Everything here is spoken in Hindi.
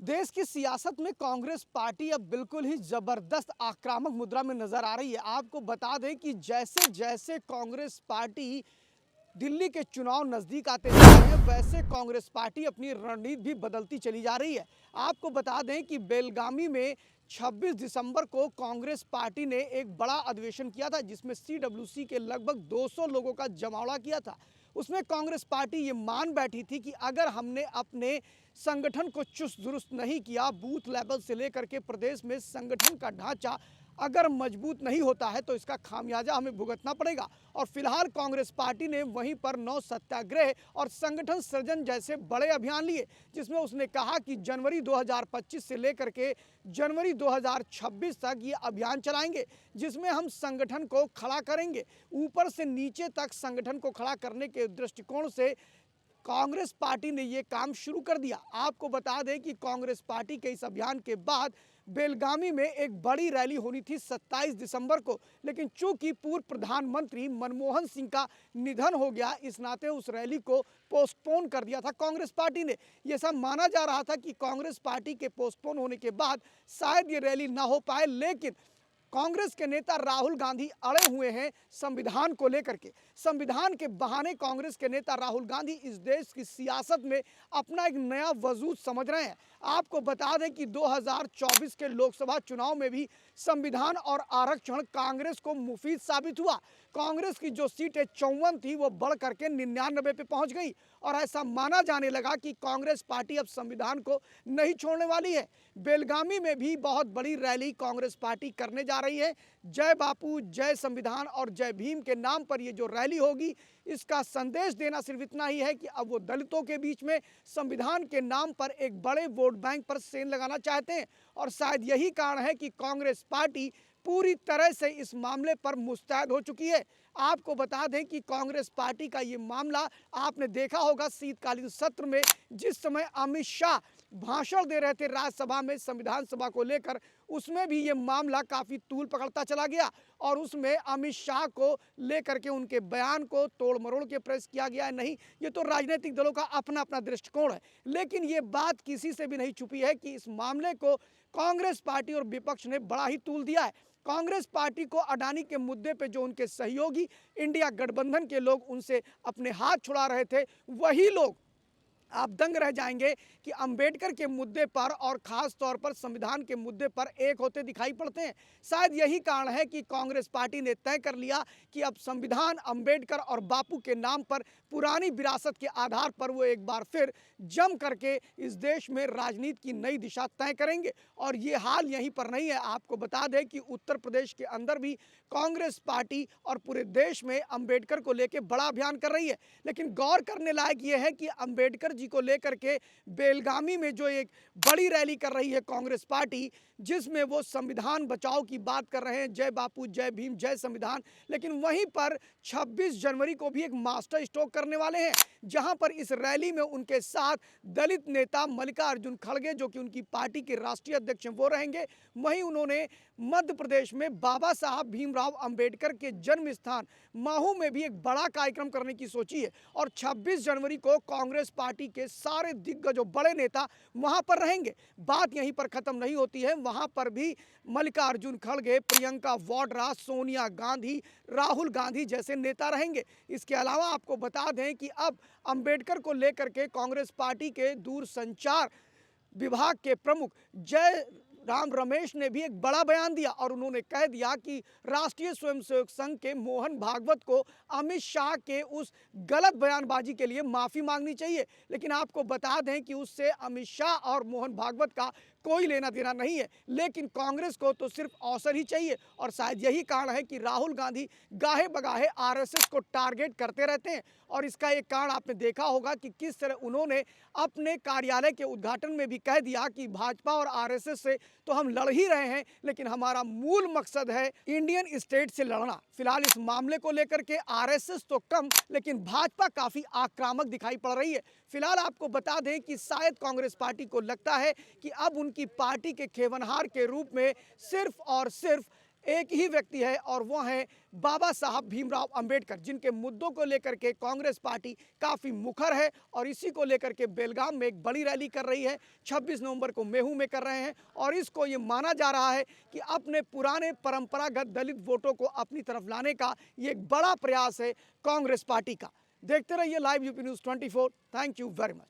देश की सियासत में कांग्रेस पार्टी अब बिल्कुल ही जबरदस्त आक्रामक मुद्रा में नजर आ रही है। आपको बता दें कि जैसे जैसे कांग्रेस पार्टी दिल्ली के चुनाव नजदीक आते जा रहे हैं, वैसे कांग्रेस पार्टी अपनी रणनीति भी बदलती चली जा रही है। आपको बता दें कि बेलगामी में 26 दिसंबर को कांग्रेस पार्टी ने एक बड़ा अधिवेशन किया था, जिसमें सीडब्ल्यूसी के लगभग 200 लोगों का जमावड़ा किया था। उसमें कांग्रेस पार्टी ये मान बैठी थी कि अगर हमने अपने संगठन को चुस्त दुरुस्त नहीं किया, बूथ लेवल से लेकर के प्रदेश में संगठन का ढांचा अगर मजबूत नहीं होता है, तो इसका खामियाजा हमें भुगतना पड़ेगा। और फिलहाल कांग्रेस पार्टी ने वहीं पर 9 सत्याग्रह और संगठन सृजन जैसे बड़े अभियान लिए, जिसमें उसने कहा कि जनवरी 2025 से लेकर के जनवरी 2026 तक ये अभियान चलाएंगे, जिसमें हम संगठन को खड़ा करेंगे। ऊपर से नीचे तक संगठन को खड़ा करने के दृष्टिकोण से कांग्रेस पार्टी ने ये काम शुरू कर दिया। आपको बता दें कि कांग्रेस पार्टी के इस अभियान के बाद बेलगामी में एक बड़ी रैली होनी थी 27 दिसंबर को, लेकिन चूंकि पूर्व प्रधानमंत्री मनमोहन सिंह का निधन हो गया, इस नाते उस रैली को पोस्टपोन कर दिया था कांग्रेस पार्टी ने। यह सब माना जा रहा था कि कांग्रेस पार्टी के पोस्टपोन होने के बाद शायद ये रैली ना हो पाए, लेकिन कांग्रेस के नेता राहुल गांधी अड़े हुए हैं संविधान को लेकर के। संविधान के बहाने कांग्रेस के नेता राहुल गांधी इस देश की सियासत में अपना एक नया वजूद समझ रहे हैं। आपको बता दें कि 2024 के लोकसभा चुनाव में भी संविधान और आरक्षण कांग्रेस को मुफीद साबित हुआ। कांग्रेस की जो सीटें 54 थी, वो बढ़ करके 99 पे पहुंच गई और ऐसा माना जाने लगा कि कांग्रेस पार्टी अब संविधान को नहीं छोड़ने वाली है। बेलगामी में भी बहुत बड़ी रैली कांग्रेस पार्टी करने जा रही है। जय बापू, जय संविधान और जय भीम के नाम पर ये जो रैली होगी, इसका संदेश देना सिर्फ इतना ही है कि अब वो दलितों के बीच में संविधान के नाम पर एक बड़े वोट बैंक पर सेंध लगाना चाहते हैं। और शायद यही कारण है कि कांग्रेस पार्टी पूरी तरह से इस मामले पर मुस्तैद हो चुकी है। आपको बता दें कि कांग्रेस पार्टी का ये मामला आपने देखा होगा शीतकालीन सत्र में, जिस समय अमित शाह भाषण दे रहे थे राज्यसभा में संविधान सभा को लेकर, उसमें भी ये मामला काफ़ी तूल पकड़ता चला गया और उसमें अमित शाह को लेकर के उनके बयान को तोड़ मरोड़ के प्रेस किया गया है। नहीं, ये तो राजनीतिक दलों का अपना अपना दृष्टिकोण है, लेकिन ये बात किसी से भी नहीं छुपी है कि इस मामले को कांग्रेस पार्टी और विपक्ष ने बड़ा ही तूल दिया है। कांग्रेस पार्टी को अडानी के मुद्दे पे जो उनके सहयोगी इंडिया गठबंधन के लोग उनसे अपने हाथ छुड़ा रहे थे, वही लोग आप दंग रह जाएंगे कि अंबेडकर के मुद्दे पर और खास तौर पर संविधान के मुद्दे पर एक होते दिखाई पड़ते हैं। शायद यही कारण है कि कांग्रेस पार्टी ने तय कर लिया कि अब संविधान, अंबेडकर और बापू के नाम पर पुरानी विरासत के आधार पर वो एक बार फिर जम करके इस देश में राजनीति की नई दिशा तय करेंगे। और ये हाल यहीं पर नहीं है। आपको बता दें कि उत्तर प्रदेश के अंदर भी कांग्रेस पार्टी और पूरे देश में अंबेडकर को लेकर बड़ा अभियान कर रही है। लेकिन गौर करने लायक ये है कि अंबेडकर जी को लेकर के बेलगामी में जो एक बड़ी रैली कर रही है कांग्रेस पार्टी, जिसमें वो संविधान बचाओ की बात कर रहे हैं, जय बापू, जय भीम, जय संविधान, लेकिन वहीं पर 26 जनवरी को भी एक मास्टर स्ट्रोक करने वाले हैं, जहां पर इस रैली में उनके साथ दलित नेता मल्लिकार्जुन खड़गे, जो कि उनकी पार्टी के राष्ट्रीय अध्यक्ष हैं, वो रहेंगे। वहीं उन्होंने मध्य प्रदेश में बाबा साहब भीमराव अंबेडकर के जन्म स्थान महू में भी एक बड़ा कार्यक्रम करने की सोची है और 26 जनवरी को कांग्रेस पार्टी के सारे दिग्गज और बड़े नेता वहां पर रहेंगे। बात यहीं पर खत्म नहीं होती है, वहां पर भी मल्लिकार्जुन खड़गे, प्रियंका वाड्रा, सोनिया गांधी, राहुल गांधी जैसे नेता रहेंगे। इसके अलावा आपको बता दें कि अब अंबेडकर को लेकर के कांग्रेस पार्टी के दूरसंचार विभाग के प्रमुख जय राम रमेश ने भी एक बड़ा बयान दिया और उन्होंने कह दिया कि राष्ट्रीय स्वयंसेवक संघ के मोहन भागवत को अमित शाह के उस गलत बयानबाजी के लिए माफ़ी मांगनी चाहिए। लेकिन आपको बता दें कि उससे अमित शाह और मोहन भागवत का कोई लेना देना नहीं है, लेकिन कांग्रेस को तो सिर्फ अवसर ही चाहिए। और शायद यही कारण है कि राहुल गांधी गाहे बगाहे आरएसएस को टारगेट करते रहते हैं। और इसका एक कारण आपने देखा होगा कि किस तरह उन्होंने अपने कार्यालय के उद्घाटन में भी कह दिया कि भाजपा और आरएसएस से तो हम लड़ ही रहे हैं, लेकिन हमारा मूल मकसद है इंडियन स्टेट से लड़ना। फिलहाल इस मामले को लेकर के आरएसएस तो कम, लेकिन भाजपा काफ़ी आक्रामक दिखाई पड़ रही है। फिलहाल आपको बता दें कि शायद कांग्रेस पार्टी को लगता है कि अब उनकी पार्टी के खेवनहार के रूप में सिर्फ और सिर्फ एक ही व्यक्ति है और वो है बाबा साहब भीमराव अंबेडकर, जिनके मुद्दों को लेकर के कांग्रेस पार्टी काफ़ी मुखर है और इसी को लेकर के बेलगाम में एक बड़ी रैली कर रही है। 26 नवंबर को मेहू में कर रहे हैं और इसको ये माना जा रहा है कि अपने पुराने परंपरागत दलित वोटों को अपनी तरफ लाने का ये एक बड़ा प्रयास है कांग्रेस पार्टी का। देखते रहिए live UP news 24। Thank you very much.